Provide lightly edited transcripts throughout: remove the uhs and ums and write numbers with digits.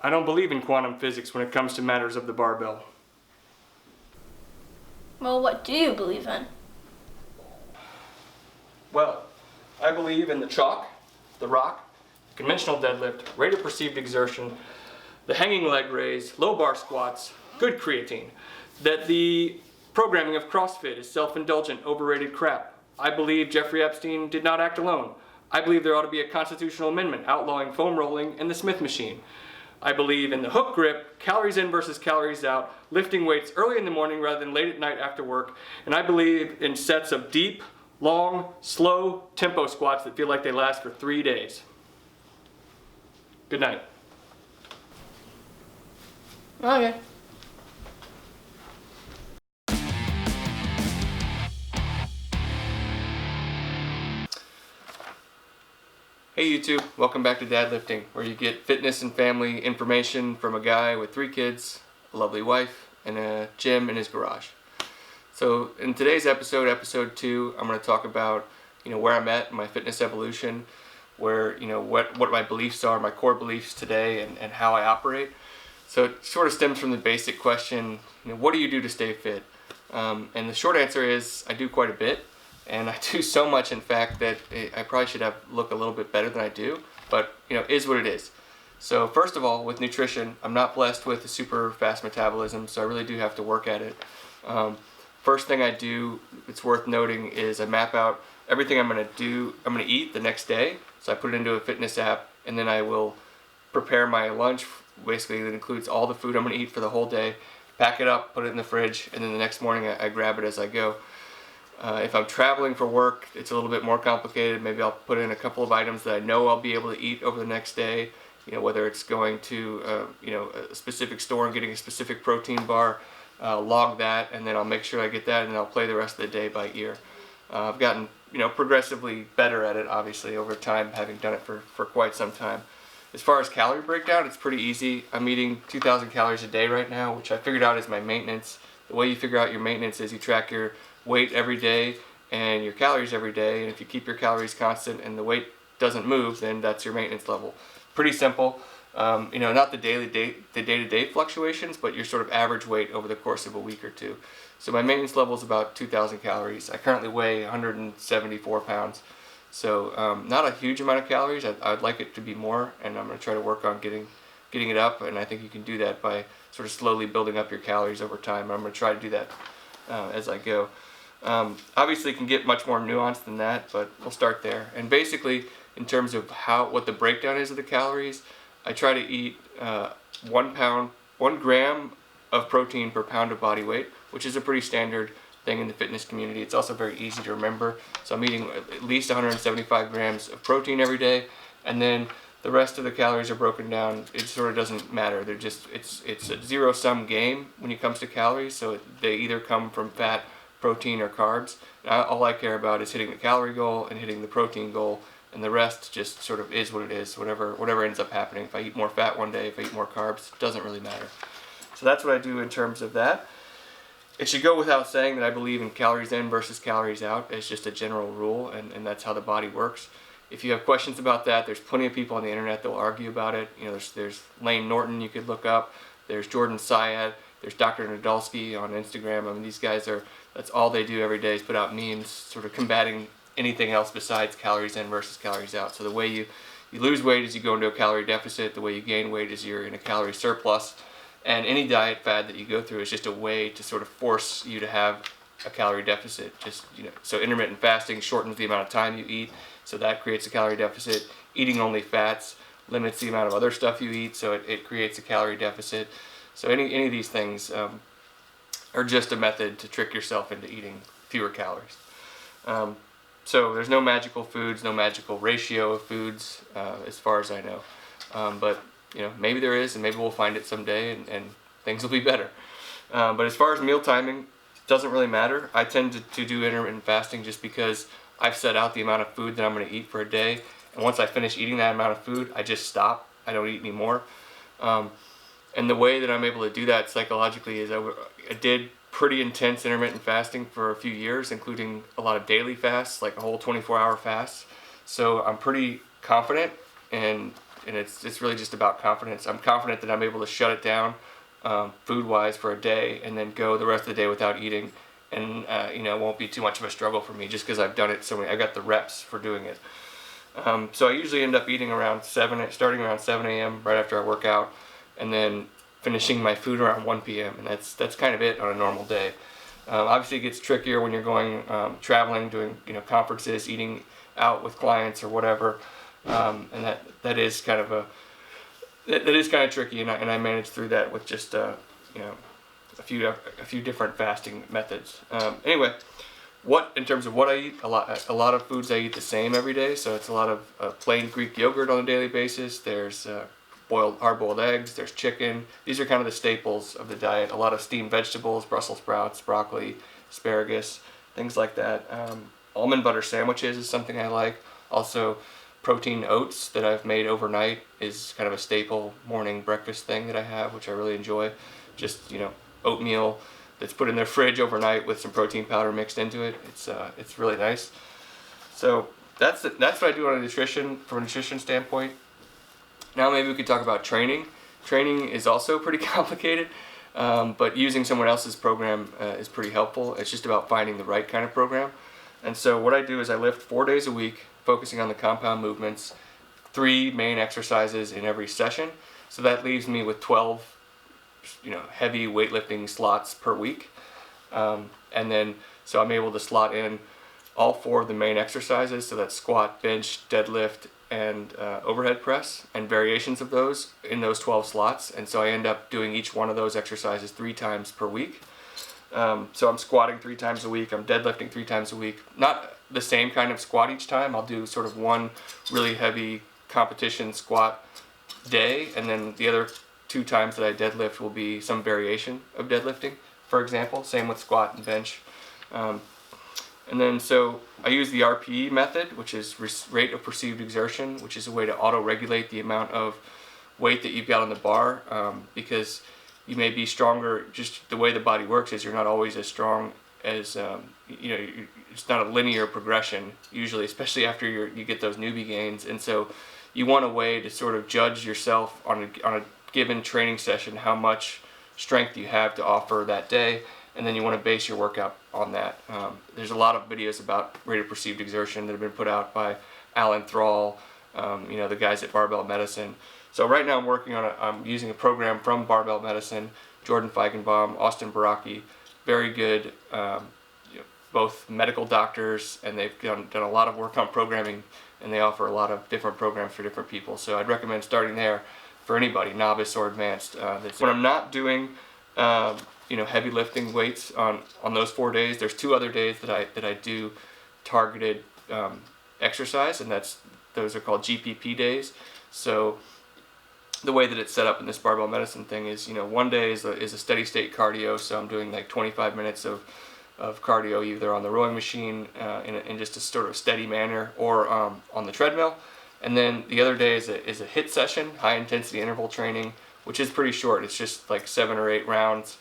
I don't believe in quantum physics when it comes to matters of the barbell. Well, what do you believe in? Well, I believe in the chalk, the rock, conventional deadlift, rate of perceived exertion, the hanging leg raise, low bar squats, good creatine. That the programming of CrossFit is self-indulgent, overrated crap. I believe Jeffrey Epstein did not act alone. I believe there ought to be a constitutional amendment outlawing foam rolling and the Smith machine. I believe in the hook grip, calories in versus calories out, lifting weights early in the morning rather than late at night after work, and I believe in sets of deep, long, slow tempo squats that feel like they last for 3 days. Good night. Okay. Hey YouTube, welcome back to DadLifting, where you get fitness and family information from a guy with 3 kids, a lovely wife, and a gym in his garage. So in today's episode, episode 2, I'm going to talk about where I'm at in my fitness evolution, where what my beliefs are, my core beliefs today, and how I operate. So it sort of stems from the basic question, what do you do to stay fit? And the short answer is I do quite a bit. And I do so much, in fact, that I probably should look a little bit better than I do, but is what it is. So first of all, with nutrition, I'm not blessed with a super fast metabolism, so I really do have to work at it. First thing I do, it's worth noting, is I map out everything I'm going to eat the next day. So I put it into a fitness app, and then I will prepare my lunch. Basically, that includes all the food I'm going to eat for the whole day, pack it up, put it in the fridge, and then the next morning I grab it as I go. If I'm traveling for work, it's a little bit more complicated. Maybe I'll put in a couple of items that I know I'll be able to eat over the next day. Whether it's going to a specific store and getting a specific protein bar, log that, and then I'll make sure I get that, and I'll play the rest of the day by ear. I've gotten progressively better at it, obviously, over time, having done it for quite some time. As far as calorie breakdown, it's pretty easy. I'm eating 2,000 calories a day right now, which I figured out is my maintenance. The way you figure out your maintenance is you track your weight every day and your calories every day, and if you keep your calories constant and the weight doesn't move, then that's your maintenance level. Pretty simple. Not the day-to-day fluctuations, but your sort of average weight over the course of a week or two. So my maintenance level is about 2,000 calories. I currently weigh 174 pounds, so not a huge amount of calories. I'd like it to be more, and I'm going to try to work on getting it up, and I think you can do that by sort of slowly building up your calories over time. I'm going to try to do that as I go. Obviously it can get much more nuanced than that, but we'll start there. And basically, in terms of what the breakdown is of the calories, I try to eat 1 gram of protein per pound of body weight, which is a pretty standard thing in the fitness community. It's also very easy to remember. So I'm eating at least 175 grams of protein every day, and then the rest of the calories are broken down. It sort of doesn't matter. It's a zero-sum game when it comes to calories. So they either come from fat, protein, or carbs. And all I care about is hitting the calorie goal and hitting the protein goal, and the rest just sort of is what it is. Whatever ends up happening. If I eat more fat one day, if I eat more carbs, it doesn't really matter. So that's what I do in terms of that. It should go without saying that I believe in calories in versus calories out as just a general rule, and that's how the body works. If you have questions about that, there's plenty of people on the internet that will argue about it. There's Lane Norton you could look up. There's Jordan Syed. There's Dr. Nadolsky on Instagram. I mean, these guys that's all they do every day is put out memes sort of combating anything else besides calories in versus calories out. So the way you lose weight is you go into a calorie deficit. The way you gain weight is you're in a calorie surplus. And any diet fad that you go through is just a way to sort of force you to have a calorie deficit. So intermittent fasting shortens the amount of time you eat, so that creates a calorie deficit. Eating only fats limits the amount of other stuff you eat, so it creates a calorie deficit. So any of these things are just a method to trick yourself into eating fewer calories. So there's no magical foods, no magical ratio of foods, as far as I know. But maybe there is, and maybe we'll find it someday, and things will be better. But as far as meal timing, it doesn't really matter. I tend to do intermittent fasting just because I've set out the amount of food that I'm going to eat for a day, and once I finish eating that amount of food, I just stop. I don't eat anymore. And the way that I'm able to do that psychologically is I did pretty intense intermittent fasting for a few years, including a lot of daily fasts, like a whole 24-hour fast. So I'm pretty confident in and it's really just about confidence. I'm confident that I'm able to shut it down food-wise for a day, and then go the rest of the day without eating, and it won't be too much of a struggle for me just because I've done it so many. I got the reps for doing it. So I usually end up eating around starting around 7 a.m. right after I work out, and then finishing my food around 1 p.m. and that's kind of it on a normal day. Obviously, it gets trickier when you're going traveling, doing conferences, eating out with clients or whatever, and that is kind of tricky, and I manage through that with just a few different fasting methods. Anyway, in terms of what I eat, a lot of foods I eat the same every day. So it's a lot of plain Greek yogurt on a daily basis. There's hard-boiled eggs. There's chicken. These are kind of the staples of the diet. A lot of steamed vegetables, Brussels sprouts, broccoli, asparagus, things like that. Almond butter sandwiches is something I like. Also, protein oats that I've made overnight is kind of a staple morning breakfast thing that I have, which I really enjoy. Just oatmeal that's put in their fridge overnight with some protein powder mixed into it. It's really nice. So that's what I do from a nutrition standpoint. Now maybe we could talk about training. Training is also pretty complicated, but using someone else's program is pretty helpful. It's just about finding the right kind of program. And so what I do is I lift 4 days a week, focusing on the compound movements, 3 main exercises in every session. So that leaves me with 12 heavy weightlifting slots per week. And then so I'm able to slot in all 4 of the main exercises. So that's squat, bench, deadlift, and overhead press, and variations of those in those 12 slots. And so I end up doing each one of those exercises 3 times per week. So I'm squatting 3 times a week. I'm deadlifting 3 times a week. Not the same kind of squat each time. I'll do sort of one really heavy competition squat day, and then the other 2 times that I deadlift will be some variation of deadlifting, for example. Same with squat and bench. And then so I use the RPE method, which is rate of perceived exertion, which is a way to auto-regulate the amount of weight that you've got on the bar, because you may be stronger. Just the way the body works is you're not always as strong as it's not a linear progression usually, especially after you get those newbie gains. And so you want a way to sort of judge yourself on a given training session how much strength you have to offer that day, and then you want to base your workout on that. There's a lot of videos about rate of perceived exertion that have been put out by Alan Thrall, the guys at Barbell Medicine. So right now I'm using a program from Barbell Medicine, Jordan Feigenbaum, Austin Baraki, very good, both medical doctors, and they've done a lot of work on programming, and they offer a lot of different programs for different people. So I'd recommend starting there for anybody, novice or advanced. When I'm not doing heavy lifting weights on those 4 days, there's 2 other days that I do targeted exercise, and those are called GPP days. So the way that it's set up in this barbell medicine thing is, one day is a steady state cardio, so I'm doing like 25 minutes of cardio either on the rowing machine in just a sort of steady manner, or on the treadmill. And then the other day is a HIIT session, high intensity interval training, which is pretty short. It's just like 7 or 8 rounds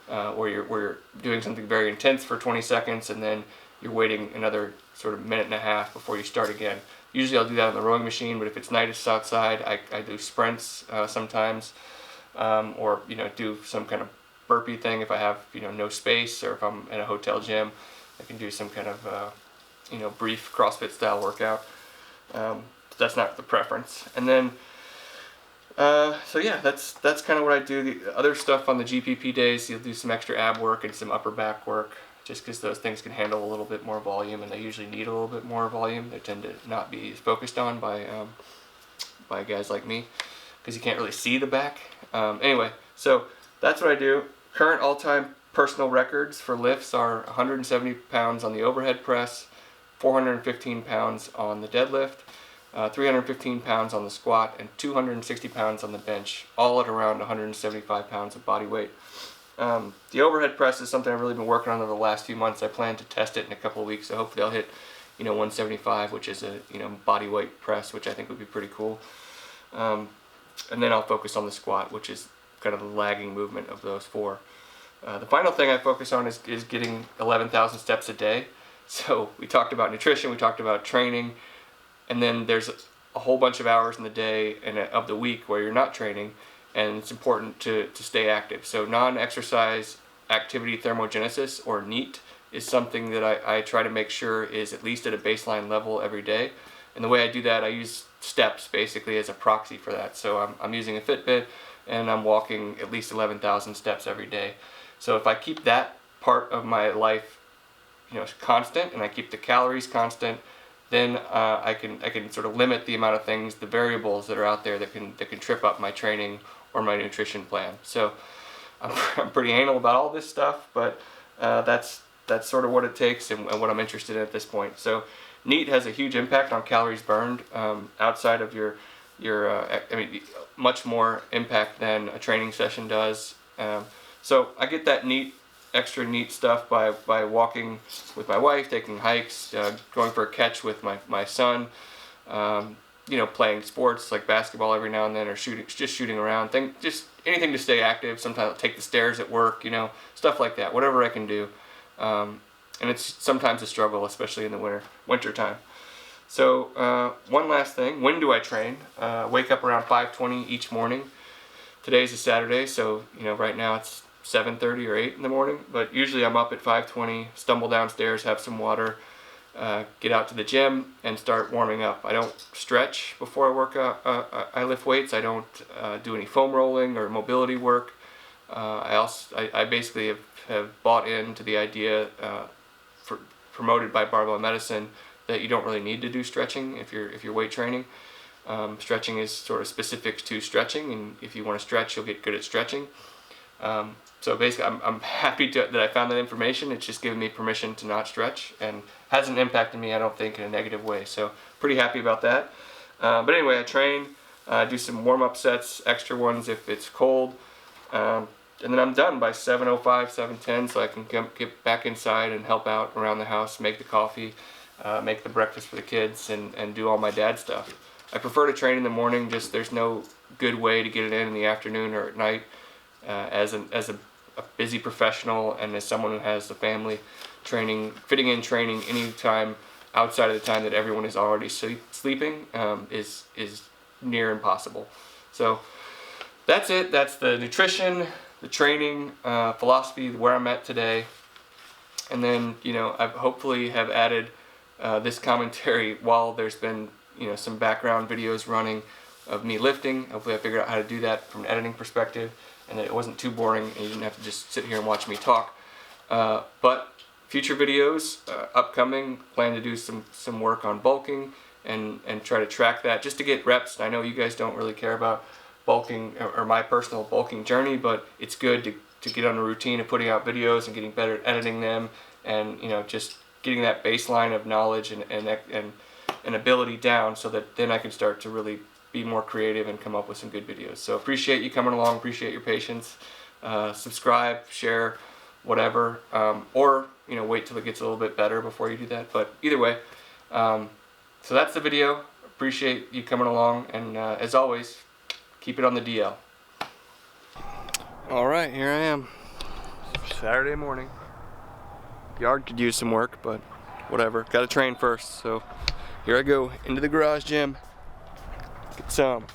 where you're doing something very intense for 20 seconds, and then you're waiting another sort of minute and a half before you start again. Usually I'll do that on the rowing machine, but if it's nice outside, I do sprints sometimes, or do some kind of burpee thing if I have no space, or if I'm in a hotel gym, I can do some kind of brief CrossFit style workout. That's not the preference. And then so yeah, that's kind of what I do. The other stuff on the GPP days, you'll do some extra ab work and some upper back work, just because those things can handle a little bit more volume, and they usually need a little bit more volume. They tend to not be focused on by guys like me, because you can't really see the back. Anyway, so that's what I do. Current all-time personal records for lifts are 170 pounds on the overhead press, 415 pounds on the deadlift, 315 pounds on the squat, and 260 pounds on the bench, all at around 175 pounds of body weight. The overhead press is something I've really been working on over the last few months. I plan to test it in a couple of weeks, so hopefully I'll hit 175, which is a body weight press, which I think would be pretty cool. And then I'll focus on the squat, which is kind of the lagging movement of those 4. The final thing I focus on is getting 11,000 steps a day. So we talked about nutrition, we talked about training, and then there's a whole bunch of hours in the day and of the week where you're not training, and it's important to stay active. So non-exercise activity thermogenesis, or NEAT, is something that I try to make sure is at least at a baseline level every day. And the way I do that, I use steps basically as a proxy for that. So I'm using a Fitbit, and I'm walking at least 11,000 steps every day. So if I keep that part of my life, constant, and I keep the calories constant, then I can sort of limit the amount of things, the variables that are out there that can trip up my training or my nutrition plan. So I'm pretty anal about all this stuff, but that's sort of what it takes and what I'm interested in at this point. So NEAT has a huge impact on calories burned, outside of your much more impact than a training session does. So I get that extra NEAT stuff by walking with my wife, taking hikes, going for a catch with my son, playing sports like basketball every now and then, or shooting around, just anything to stay active. Sometimes I'll take the stairs at work, stuff like that, whatever I can do. And it's sometimes a struggle, especially in the winter time. So one last thing, when do I train? Wake up around 5:20 each morning. Today's a Saturday, so right now it's 7:30 or 8 in the morning, but usually I'm up at 5:20, stumble downstairs, have some water, get out to the gym and start warming up. I don't stretch before I work out. I lift weights. I don't do any foam rolling or mobility work. I basically have bought into the idea promoted by barbell medicine that you don't really need to do stretching if you're weight training. Stretching is sort of specific to stretching, and if you want to stretch, you'll get good at stretching. So basically, I'm happy that I found that information. It's just given me permission to not stretch, and hasn't impacted me, I don't think, in a negative way. So pretty happy about that. But anyway, I train, do some warm-up sets, extra ones if it's cold, and then I'm done by 7:05, 7:10, so I can get back inside and help out around the house, make the coffee, make the breakfast for the kids, and do all my dad stuff. I prefer to train in the morning. Just there's no good way to get it in the afternoon or at night. As a busy professional and as someone who has the family, fitting in training any time outside of the time that everyone is already sleeping is near impossible. So that's it. That's the nutrition, the training philosophy, where I'm at today. And then I've hopefully have added this commentary while there's been some background videos running of me lifting. Hopefully I figured out how to do that from an editing perspective, and that it wasn't too boring and you didn't have to just sit here and watch me talk. But future videos upcoming, plan to do some work on bulking and try to track that just to get reps. I know you guys don't really care about bulking or my personal bulking journey, but it's good to get on a routine of putting out videos and getting better at editing them, and just getting that baseline of knowledge and ability down, so that then I can start to really be more creative and come up with some good videos. So appreciate you coming along, appreciate your patience. Subscribe, share, whatever, or wait till it gets a little bit better before you do that. But either way, so that's the video. Appreciate you coming along, and as always, keep it on the DL. All right, here I am. Saturday morning. Yard could use some work, but whatever. Got to train first, so here I go into the garage gym. Get some.